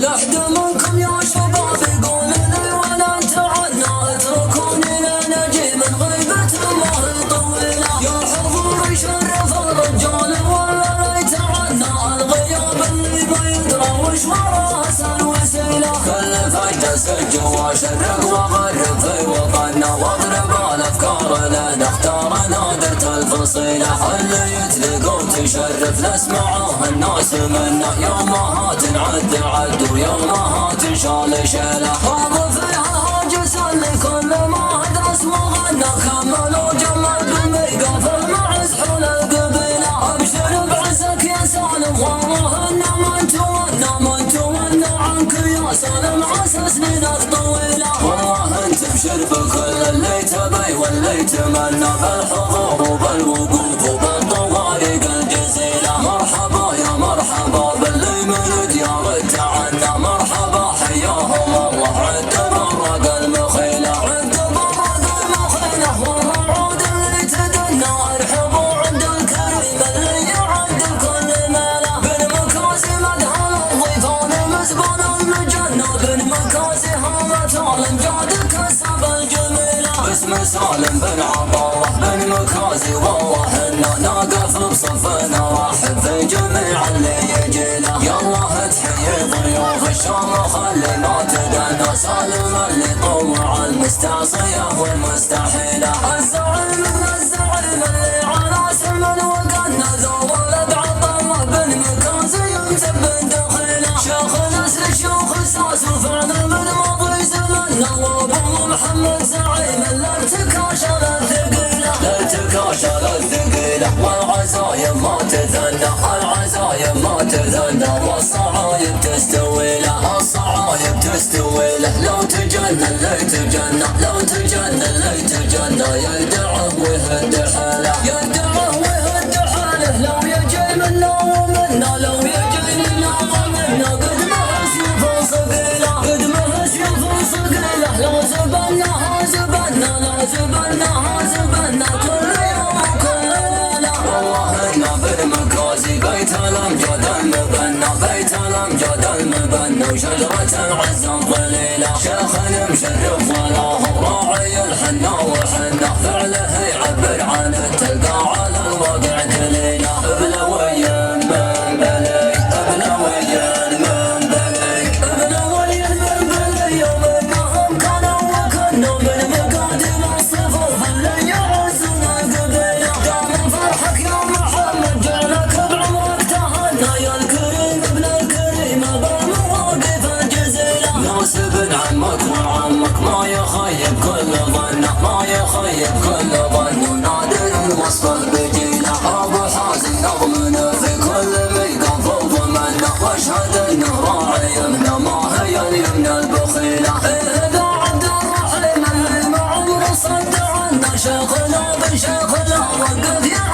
لحد منكم يا شباب يقول لي ولا تعنا اتركوني لنجي من غيبة الله طويلة. يا حضور يشرف الرجال ولا يتعنى الغياب اللي ما يدرى وش وراس الوسيلة. كل فجأة سج واشرق وغرب في وطننا واضرب الافكار لنا اختار نادرة الفصيلة. اللي يتلقى وتشرف نسمعه الناس منا يومها تنعد عد ويومها تنشال شيله. هذا فيها هاجس اللي كل ما درس وغنى كمل وجمل بالميقا في المعز حول القبيلة. ابشر بعزك يا سالم والله انه من تولى عنك يا سالم عسى سنينك طويلة. والله انت ابشر بكل اللي تبي واللي تمنى بالحضور وبالوقوف وبالطوارق الجزيلة. مرحبا يا مرحبا باللي من ديار التعنى مرحبا حياهم الله عد برق المخيلة عد برق المخيلة. والله عود اللي تدنى ارحبوا عند الكريم اللي يعد الكل ميلة. بالمكاسي مدهن الضيفان مزبان المجنة بالمكاسي هامة الامجاد كسب الجميلة. باسم سالم بن عبد الله بن مكاسي والله انه ناقف بصفنا راحب في جميع اللي يجينا. يلا تحيي ضيوف الشامخ اللي ما تدنى سالم اللي طوع المستعصية والمستحيلة. الزعيم من الزعيم اللي على سمن وقنا ذو ولد عبد الله بن مكاسي يمسك بن دخيلة. شيخ نسل شيوخ ساس وفعل من ماضي زمنا وابو محمد زعيم الارتكاشر الثقيلة الارتكاشر الثقيلة. والعزايم ما تثنى العزايم ما تثنى والصعايب تستوي له الصعايب تستوي له. لو تجنى اللي تجنى لو تجنى اللي تجنى يدعه ويهد حاله يدعه ويهد حاله. لو يجي منا ومنا لو يجي منا ومنا قد ما سيوف صقيله قد ما سيوف صقيله. لو زبناها زبنا لو زبناها زبنا كل يوم وكل ليلة. والله إنا بالمكاسي بيت الأمجاد المبنى بيت الأمجاد المبنى وشجرة العز الظليلة. شيخ مشرف ولا هو راعي الحنة وحنة فعله يعبر عن تلقى على الواقع دليلة. بلوي من بلي بلوي من بلي بلوي من بلي ومنهم كانوا وكنوا من مقادم الصفوف اللي يعزون القبيلة. دام فرحك يا محمد جعلك بعمرك تهنى يا الكريم ابن الكريم بالمواقف الجزيلة. ناسب عمك وعمك ما يخيب كل ظنه ما يخيب كل ظن ونادر الوصف بجيله. ابو حازم نظمنا في كل ميقا فوق منا واشهد انه راعي يمنى ما هي اليمنى البخيله. اذا عبد الرحيم اللي ما عمره صد عنا شيخنا بن شيخنا وقف